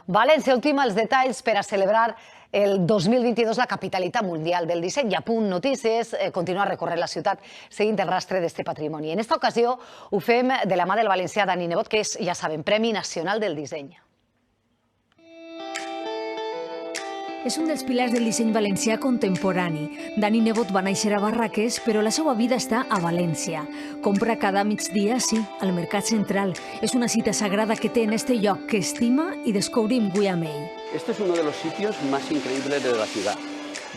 València ultima els detalls per a celebrar el 2022 la capitalitat mundial del disseny. I a Punt Notícies continua recorrent la ciutat seguint el rastre d'aquest patrimoni. En aquesta ocasió ho fem de la mà del valencià Dani Nebot, que és, ja sabem, Premi Nacional del Disseny. És un dels pilars del disseny valencià contemporani. Dani Nebot va néixer a Barraques, però la seva vida està a València. Compra cada migdia, sí, al Mercat Central. És una cita sagrada que té en este lloc que estima i descobrim avui amb ell. Este es uno de los sitios más increíbles de la ciudad,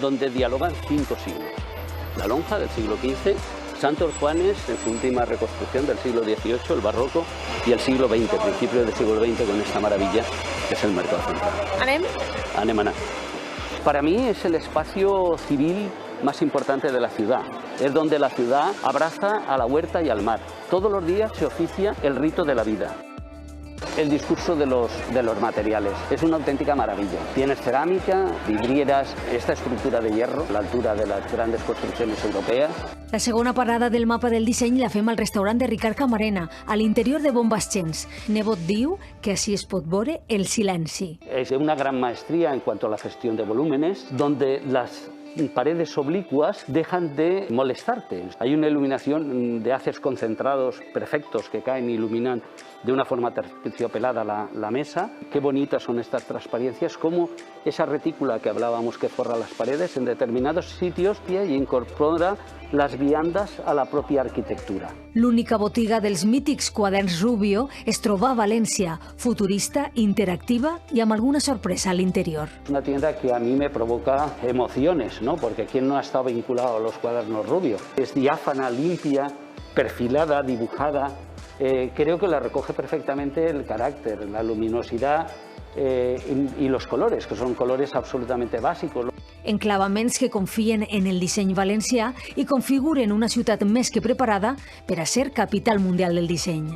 donde dialogan 5 siglos. La lonja del siglo XV, Santos Juanes en su última reconstrucción del siglo XVIII, el barroco, y el siglo XX, principio del siglo XX, con esta maravilla que es el Mercado Central. Anem? Anem a anar. Para mí es el espacio civil más importante de la ciudad. Es donde la ciudad abraza a la huerta y al mar. Todos los días se oficia el rito de la vida. El discurso de los materiales. Es una auténtica maravilla. Tienes cerámica, vidrieras, esta estructura de hierro, a la altura de las grandes construcciones europeas. La segona parada del mapa del disseny la fem al restaurant de Ricard Camarena, a l'interior de Bombaschens. Nebot diu que així es pot veure el silenci. Es una gran maestría en cuanto a la gestión de volúmenes, donde las paredes oblicuas dejan de molestarte. Hay una iluminación de haces concentrados perfectos que caen e iluminan de una forma terciopelada la mesa. Qué bonitas son estas transparencias, como esa retícula que hablábamos que forra las paredes en determinados sitios y incorpora las viandas a la propia arquitectura. L'única botiga dels mítics quaderns Rubio es troba a València, futurista, interactiva i amb alguna sorpresa a l'interior. Una tienda que a mí me provoca emociones, ¿no? Porque ¿quién no ha estado vinculado a los cuadernos Rubio? Es diáfana, limpia, perfilada, dibujada. Creo que la recoge perfectamente el carácter, la luminosidad y los colores, que son colores absolutamente básicos. Enclavaments que confien en el disseny valencià i configuren una ciutat més que preparada per a ser capital mundial del disseny.